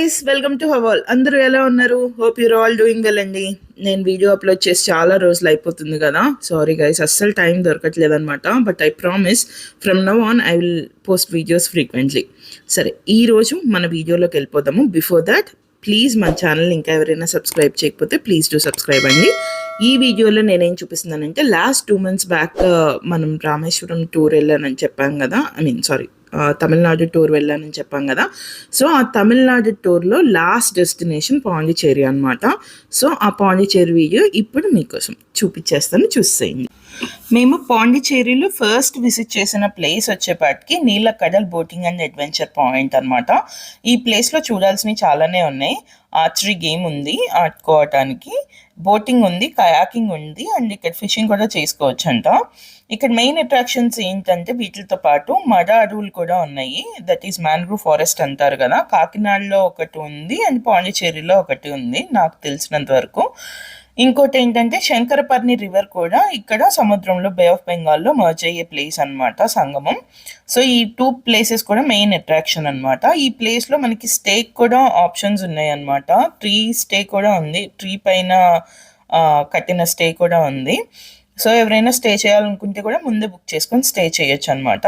Guys, welcome to హవాల్. అందరూ ఎలా ఉన్నారు? Hope your all doing well అండి. నేను వీడియో అప్లోడ్ చేసి చాలా రోజులు అయిపోతుంది కదా. సారీ గైస్, అస్సలు టైం దొరకట్లేదు అనమాట. But I promise from now on I will post videos frequently. సరే, ఈరోజు మన వీడియోలోకి వెళ్ళిపోదాము. బిఫోర్ దాట్ ప్లీజ్ మన ఛానల్ ఇంకా ఎవరైనా సబ్స్క్రైబ్ చేయకపోతే ప్లీజ్ డూ సబ్స్క్రైబ్ అండి. ఈ వీడియోలో నేనేం చూపిస్తున్నానంటే, లాస్ట్ 2 months బ్యాక్ మనం రామేశ్వరం టూర్ వెళ్ళానని చెప్పాం కదా. తమిళనాడు టూర్ వెళ్ళానని చెప్పాం కదా. సో ఆ తమిళనాడు టూర్లో లాస్ట్ డెస్టినేషన్ పాండిచేరి అనమాట. సో ఆ పాండిచేరి వీడియో ఇప్పుడు మీకోసం చూపించేస్తాను, చూసేయండి. మేము పాండిచేరిలో ఫస్ట్ విజిట్ చేసిన ప్లేస్ వచ్చేపాటికి నీలకడల్ బోటింగ్ అండ్ అడ్వెంచర్ పాయింట్ అనమాట. ఈ ప్లేస్లో చూడాల్సినవి చాలానే ఉన్నాయి. ఆర్చరీ గేమ్ ఉంది ఆడుకోవటానికి, బోటింగ్ ఉంది, కయాకింగ్ ఉంది, అండ్ ఇక్కడ ఫిషింగ్ కూడా చేసుకోవచ్చు అంట. ఇక్కడ మెయిన్ అట్రాక్షన్స్ ఏంటంటే వీటితో పాటు మడ అడవులు కూడా ఉన్నాయి. దట్ ఈస్ మ్యాంగ్రూవ్ ఫారెస్ట్ అంటారు కదా. కాకినాడలో ఒకటి ఉంది అండ్ పాండిచేరిలో ఒకటి ఉంది నాకు తెలిసినంత వరకు. ఇంకోటి ఏంటంటే శంకరపర్ణి రివర్ కూడా ఇక్కడ సముద్రంలో బే ఆఫ్ బెంగాల్లో మర్జ్ అయ్యే ప్లేస్ అనమాట, సంగమం. సో ఈ 2 places కూడా మెయిన్ అట్రాక్షన్ అనమాట. ఈ ప్లేస్లో మనకి స్టే కూడా ఆప్షన్స్ ఉన్నాయి అనమాట. ట్రీ స్టే కూడా ఉంది, ట్రీ పైన కట్టిన స్టే కూడా ఉంది. సో ఎవరైనా స్టే చేయాలనుకుంటే కూడా ముందే బుక్ చేసుకొని స్టే చేయొచ్చు అనమాట.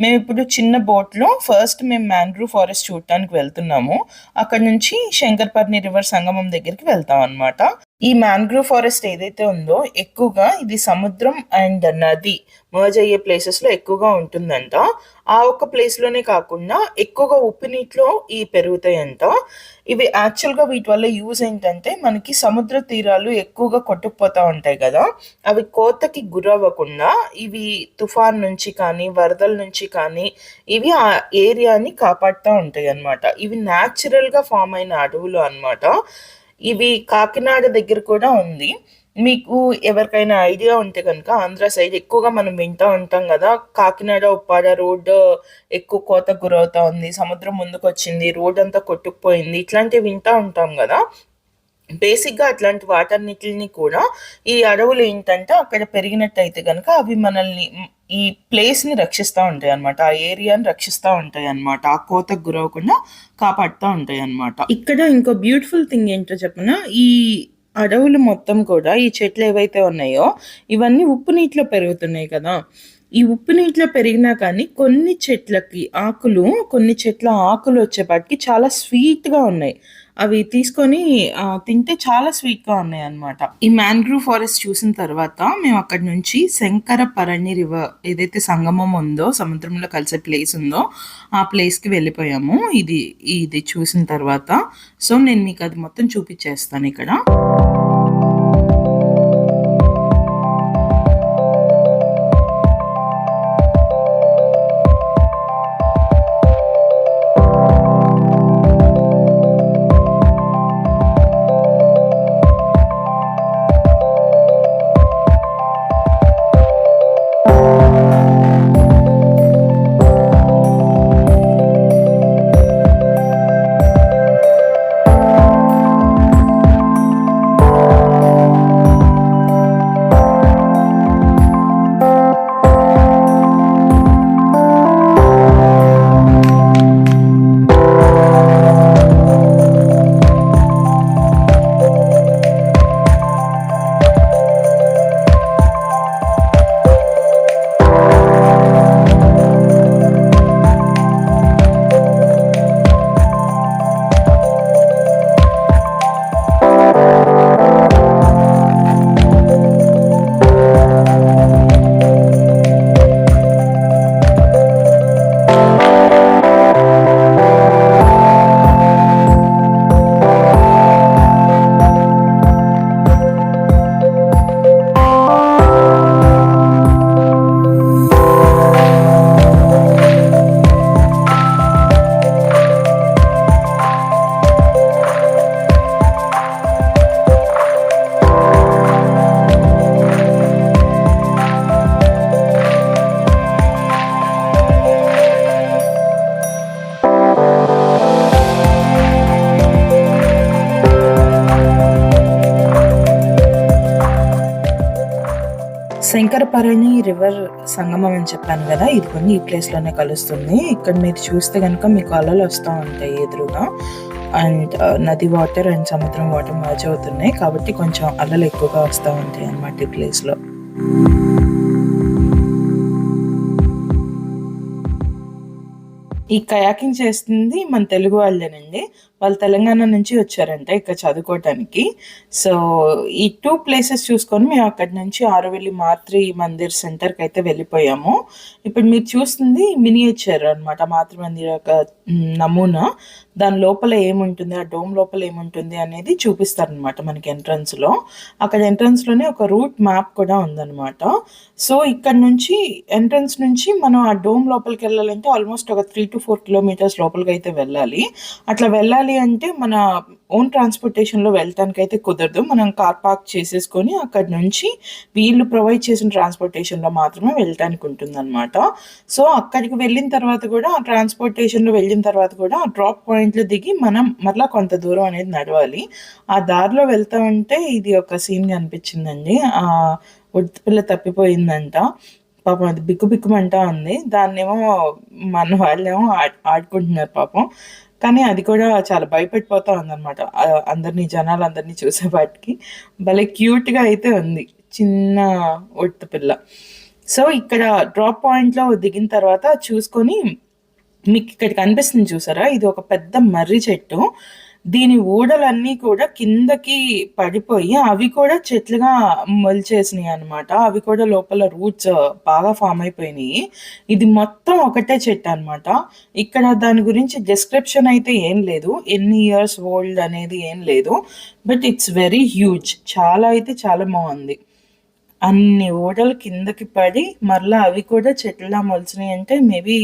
మేము ఇప్పుడు చిన్న బోట్లో ఫస్ట్ మేము మ్యాంగ్రూవ్ ఫారెస్ట్ చూడటానికి వెళ్తున్నాము. అక్కడ నుంచి శంకరపర్ణి రివర్ సంగమం దగ్గరికి వెళ్తాం అనమాట. ఈ మ్యాంగ్రూవ్ ఫారెస్ట్ ఏదైతే ఉందో ఎక్కువగా ఇది సముద్రం అండ్ నది మర్జ్ అయ్యే ప్లేసెస్లో ఎక్కువగా ఉంటుందంట. ఆ ఒక్క ప్లేస్లోనే కాకుండా ఎక్కువగా ఉప్పు నీటిలో ఇవి పెరుగుతాయంట. ఇవి యాక్చువల్గా వీటి వల్ల యూజ్ ఏంటంటే, మనకి సముద్ర తీరాలు ఎక్కువగా కొట్టుకుపోతూ ఉంటాయి కదా, అవి కోతకి గురవ్వకుండా ఇవి తుఫాన్ నుంచి కానీ వరదల నుంచి కానీ ఇవి ఆ ఏరియాని కాపాడుతూ ఉంటాయి అన్నమాట. ఇవి న్యాచురల్గా ఫామ్ అయిన అడవులు అన్నమాట. ఇవి కాకినాడ దగ్గర కూడా ఉంది. మీకు ఎవరికైనా ఐడియా ఉంటే కనుక, ఆంధ్ర సైడ్ ఎక్కువగా మనం వింటూ ఉంటాం కదా, కాకినాడ ఉప్పాడ రోడ్డు ఎక్కువ కోతకు గురవుతా ఉంది, సముద్రం ముందుకు వచ్చింది, రోడ్ అంతా కొట్టుకుపోయింది, ఇట్లాంటివి వింటూ ఉంటాం కదా. బేసిక్గా అట్లాంటి వాటన్నిటిని కూడా ఈ అడవులు ఏంటంటే అక్కడ పెరిగినట్టయితే కనుక అవి మనల్ని ఈ ప్లేస్ని రక్షిస్తూ ఉంటాయి అనమాట, ఆ ఏరియాని రక్షిస్తూ ఉంటాయి అనమాట, ఆ కోతకు గురవకుండా కాపాడుతూ ఉంటాయి అనమాట. ఇక్కడ ఇంకో బ్యూటిఫుల్ థింగ్ ఏంటో చెప్పిన, ఈ అడవులు మొత్తం కూడా ఈ చెట్లు ఏవైతే ఉన్నాయో ఇవన్నీ ఉప్పు నీటిలో పెరుగుతున్నాయి కదా. ఈ ఉప్పు నీటిలో పెరిగినా కానీ కొన్ని చెట్ల ఆకులు వచ్చేపాటికి చాలా స్వీట్గా ఉన్నాయి. అవి తీసుకొని తింటే చాలా స్వీట్గా ఉన్నాయి అన్నమాట. ఈ మ్యాంగ్రూవ్ ఫారెస్ట్ చూసిన తర్వాత మేము అక్కడి నుంచి శంకరపర్ణి రివర్ ఏదైతే సంగమం ఉందో, సముద్రంలో కలిసే ప్లేస్ ఉందో, ఆ ప్లేస్కి వెళ్ళిపోయాము. ఇది చూసిన తర్వాత సో నేను మీకు అది మొత్తం చూపించేస్తాను ఇక్కడ. శంకరపర్ణి రివర్ సంగమం అని చెప్పాను కదా, ఇది కొన్ని ఈ ప్లేస్లోనే కలుస్తుంది. ఇక్కడ మీరు చూస్తే కనుక మీకు అలలు వస్తూ ఉంటాయి ఎదురుగా. అండ్ నది వాటర్ అండ్ సముద్రం వాటర్ మర్జ్ అవుతున్నాయి కాబట్టి కొంచెం అలలు ఎక్కువగా వస్తూ ఉంటాయి అన్నమాట ఈ ప్లేస్లో. ఈ కయాకింగ్ చేస్తుంది మన తెలుగు వాళ్ళేనండి. వాళ్ళు తెలంగాణ నుంచి వచ్చారంట ఇక్కడ చదువుకోవటానికి. సో ఈ 2 ప్లేసెస్ చూసుకొని మేము అక్కడి నుంచి ఆరువెల్లి మాతృ మందిర్ సెంటర్కి అయితే వెళ్ళిపోయాము. ఇప్పుడు మీరు చూస్తుంది మినియేచర్ అనమాట, మాతృ మందిర్ యొక్క నమూనా. దాని లోపల ఏముంటుంది, ఆ డోమ్ లోపల ఏముంటుంది అనేది చూపిస్తారనమాట మనకి ఎంట్రన్స్లో. అక్కడ ఎంట్రన్స్లోనే ఒక రూట్ మ్యాప్ కూడా ఉందన్నమాట. సో ఇక్కడ నుంచి ఎంట్రన్స్ నుంచి మనం ఆ డోమ్ లోపలికి వెళ్ళాలంటే ఆల్మోస్ట్ ఒక 3 to 4 కిలోమీటర్స్ లోపలికి అయితే వెళ్ళాలి. అట్లా వెళ్ళాలి అంటే మన ఓన్ ట్రాన్స్పోర్టేషన్లో వెళ్ళటానికి అయితే కుదరదు. మనం కార్ పార్క్ చేసేసుకొని అక్కడ నుంచి వీళ్ళు ప్రొవైడ్ చేసిన ట్రాన్స్పోర్టేషన్లో మాత్రమే వెళ్ళటానికి ఉంటుందన్నమాట. సో అక్కడికి వెళ్ళిన తర్వాత కూడా ఆ ట్రాన్స్పోర్టేషన్లో వెళ్ళిన తర్వాత కూడా ఆ డ్రాప్ పాయింట్లో దిగి మనం మరలా కొంత దూరం అనేది నడవాలి. ఆ దారిలో వెళ్తా ఉంటే ఇది ఒక సీన్గా అనిపించిందండి. ఆ ఉడిపిల్ల తప్పిపోయిందంట, పాపం అది బిక్కుమంటా ఉంది. దాన్నేమో మన వాళ్ళేమో ఆడుకుంటున్నారు పాపం. కానీ అది కూడా చాలా భయపడిపోతా ఉందన్నమాట జనాలందరినీ చూసేవాటికి. భలే క్యూట్గా అయితే ఉంది చిన్న పిల్ల. సో ఇక్కడ డ్రాప్ పాయింట్లో దిగిన తర్వాత చూసుకొని మీకు ఇక్కడ కనిపిస్తుంది చూసారా, ఇది ఒక పెద్ద మర్రి చెట్టు. దీని ఊడలన్నీ కూడా కిందకి పడిపోయి అవి కూడా చెట్లుగా మొలిచేసినాయి అనమాట. అవి కూడా లోపల రూట్స్ బాగా ఫామ్ అయిపోయినాయి. ఇది మొత్తం ఒకటే చెట్టు అనమాట. ఇక్కడ దాని గురించి డిస్క్రిప్షన్ అయితే ఏం లేదు, ఎన్ని ఇయర్స్ ఓల్డ్ అనేది ఏం లేదు. బట్ ఇట్స్ వెరీ హ్యూజ్, చాలా అయితే చాలా బాగుంది. అన్ని ఊడలు కిందకి పడి మరలా అవి కూడా చెట్లులా మొలిచినాయి అంటే మేబీ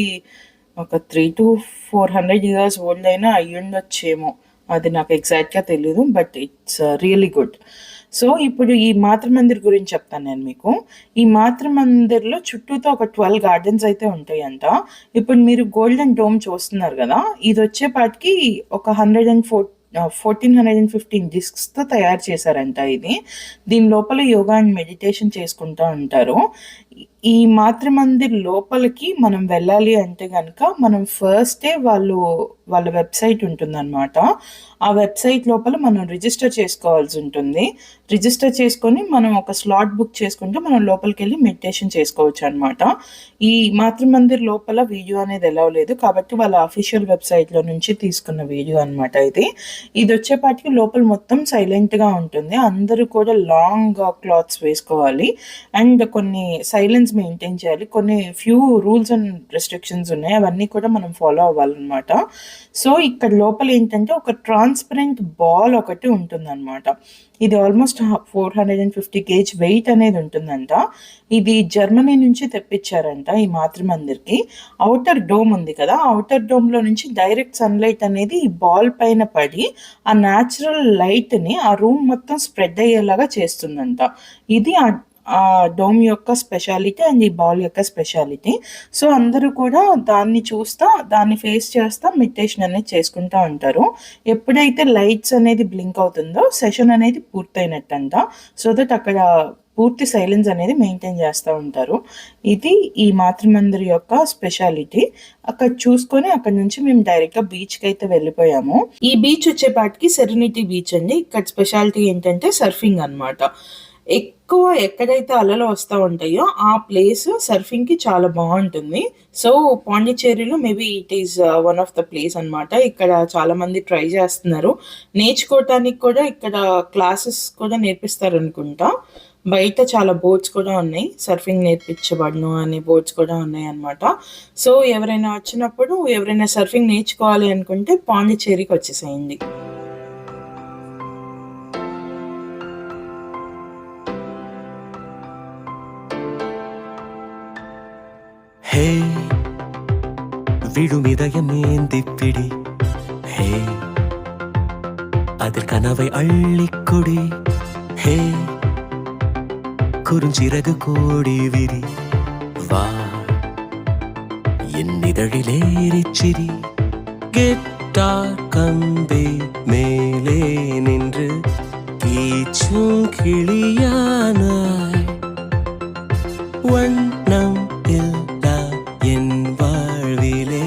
ఒక 300 to 400 ఇయర్స్ ఓల్డ్ అయినా అయ్యుండొచ్చేమో, అది నాకు ఎగ్జాక్ట్గా తెలీదు. But it's really good. So ఇప్పుడు ఈ మాతృమందిర్ గురించి చెప్తాను నేను మీకు. ఈ మాతృమందిర్లో చుట్టూతో ఒక 12 గార్డెన్స్ అయితే ఉంటాయంట. ఇప్పుడు మీరు గోల్డెన్ డోమ్ చూస్తున్నారు కదా, ఇది వచ్చేపాటికి ఒక 1415 డిస్క్స్తో తయారు చేశారంట ఇది. దీని లోపల యోగా అండ్ మెడిటేషన్ చేసుకుంటూ ఉంటారు. ఈ మాతృమందిర్ లోపలికి మనం వెళ్ళాలి అంటే కనుక మనం ఫస్టే వాళ్ళ వెబ్సైట్ ఉంటుందన్నమాట. ఆ వెబ్సైట్ లోపల మనం రిజిస్టర్ చేసుకోవాల్సి ఉంటుంది. రిజిస్టర్ చేసుకొని మనం ఒక స్లాట్ బుక్ చేసుకుంటే మనం లోపలికి వెళ్ళి మెడిటేషన్ చేసుకోవచ్చు అనమాట. ఈ మాతృమందిర్ లోపల వీడియో అనేది ఎలా లేదు కాబట్టి వాళ్ళ అఫీషియల్ వెబ్సైట్లో నుంచి తీసుకున్న వీడియో అనమాట ఇది వచ్చేపాటికి లోపల మొత్తం సైలెంట్గా ఉంటుంది. అందరూ కూడా లాంగ్ క్లాత్స్ వేసుకోవాలి అండ్ కొన్ని సైలెన్స్ మెయింటైన్ చేయాలి. కొన్ని ఫ్యూ రూల్స్ అండ్ రెస్ట్రిక్షన్స్ ఉన్నాయి, అవన్నీ కూడా మనం ఫాలో అవ్వాలన్నమాట. సో ఇక్కడ లోపల ఏంటంటే ఒక ట్రాన్స్పరెంట్ బాల్ ఒకటి ఉంటుందన్నమాట. ఇది ఆల్మోస్ట్ 450 kg వెయిట్ అనేది ఉంటుందంట. ఇది జర్మనీ నుంచి తెప్పించారంట ఈ మాతృమందిర్కి. అవుటర్ డోమ్ ఉంది కదా, అవుటర్ డోమ్లో నుంచి డైరెక్ట్ సన్లైట్ అనేది ఈ బాల్ పైన పడి ఆ న్యాచురల్ లైట్ని ఆ రూమ్ మొత్తం స్ప్రెడ్ అయ్యేలాగా చేస్తుందంట. ఇది ఆ డోమ్ యొక్క స్పెషాలిటీ అండ్ ఈ బాల్ యొక్క స్పెషాలిటీ. సో అందరూ కూడా దాన్ని చూస్తా, దాన్ని ఫేస్ చేస్తా మెడిటేషన్ అనేది చేసుకుంటూ ఉంటారు. ఎప్పుడైతే లైట్స్ అనేది బ్లింక్ అవుతుందో సెషన్ అనేది పూర్తయినట్టంట. సో దట్ అక్కడ పూర్తి సైలెన్స్ అనేది మెయింటైన్ చేస్తూ ఉంటారు. ఇది ఈ మాతృమందిర్ యొక్క స్పెషాలిటీ. అక్కడ చూసుకొని అక్కడ నుంచి మేము డైరెక్ట్గా బీచ్కి అయితే వెళ్ళిపోయాము. ఈ బీచ్ వచ్చేపాటికి సెరెనిటీ బీచ్ అండి. ఇక్కడ స్పెషాలిటీ ఏంటంటే సర్ఫింగ్ అనమాట. ఎక్కువ ఎక్కడైతే అలలు వస్తూ ఉంటాయో ఆ ప్లేస్ సర్ఫింగ్కి చాలా బాగుంటుంది. సో పాండిచ్చేరిలో maybe it is one of the place అనమాట. ఇక్కడ చాలా మంది ట్రై చేస్తున్నారు. నేర్చుకోవటానికి కూడా ఇక్కడ క్లాసెస్ కూడా నేర్పిస్తారు అనుకుంటా. బయట చాలా బోట్స్ కూడా ఉన్నాయి, సర్ఫింగ్ నేర్పించబడను అనే బోట్స్ కూడా ఉన్నాయి అనమాట. సో ఎవరైనా వచ్చినప్పుడు ఎవరైనా సర్ఫింగ్ నేర్చుకోవాలి అనుకుంటే పాండిచ్చేరికి వచ్చేసేయండి. ഹേ വിടുമിതയമേന്തി പിടി, ഹേ അതിൽ കനവൈ അള്ളിക്കൊടി, ഹേ കുറുഞ്ചിറകു കോടി വിരി, വാ എന്നിതഴിലേറിച്ചിരി, ഗിറ്റാർ കമ്പി മേലേ നിன்று കീച്ചും കിളിയാനായി വണ്ണം என் வாழ்விலே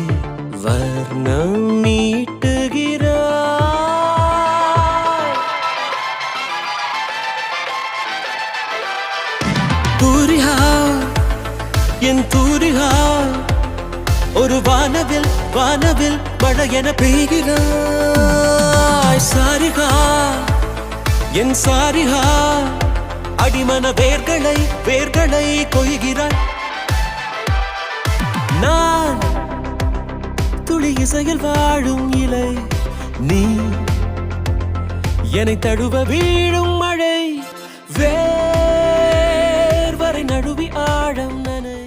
வர்ணம் நீட்டுகிறாய். தூரிகா என் தூரிகா ஒரு வானவில் வானவில் மழை என பெய்கிறாய் சாரிகா என் சாரிகா அடிமன வேர்களை வேர்களை கொய்கிறாய் நான் துளி இசையில் வாழும் இலை நீ என்னை தழுவ வீழும் மழை வேர்வரை நழுவி ஆழம் நனை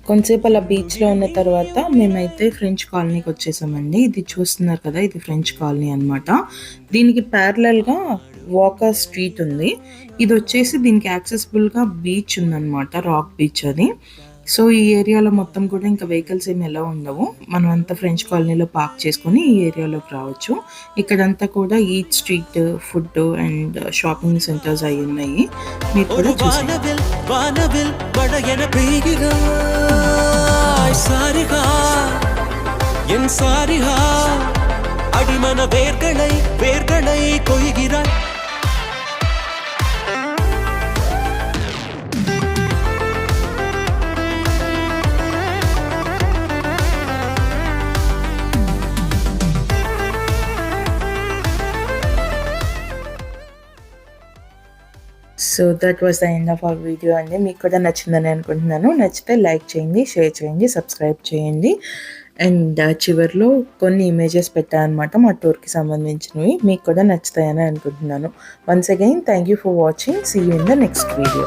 కొంతసేపు అలా బీచ్లో ఉన్న తర్వాత మేమైతే ఫ్రెంచ్ కాలనీకి వచ్చేసామండి. ఇది చూస్తున్నారు కదా, ఇది ఫ్రెంచ్ కాలనీ అనమాట. దీనికి ప్యారలల్గా వాకర్ స్ట్రీట్ ఉంది. ఇది వచ్చేసి దీనికి యాక్సెసిబుల్గా బీచ్ ఉందన్నమాట, రాక్ బీచ్ అది. సో ఈ ఏరియాలో మొత్తం కూడా ఇంకా వెహికల్స్ ఏమి ఎలా ఉండవు. మనం అంతా ఫ్రెంచ్ కాలనీలో పార్క్ చేసుకొని ఈ ఏరియాలోకి రావచ్చు. ఇక్కడంతా కూడా eat street, food and shopping centres అయి ఉన్నాయి. మీరు కూడా చూసారు. அடிமன வேர்களை வேர்களை கொய்கிறாய் so that was the end of our video అండి. మీకు కూడా నచ్చిందని అనుకుంటున్నాను. నచ్చితే లైక్ చేయండి, షేర్ చేయండి, సబ్స్క్రైబ్ చేయండి. అండ్ చివరిలో కొన్ని ఇమేజెస్ పెట్టానమాట మా టూర్కి సంబంధించినవి. మీకు కూడా నచ్చుతాయని అనుకుంటున్నాను. Once again thank you for watching. See you in the next video.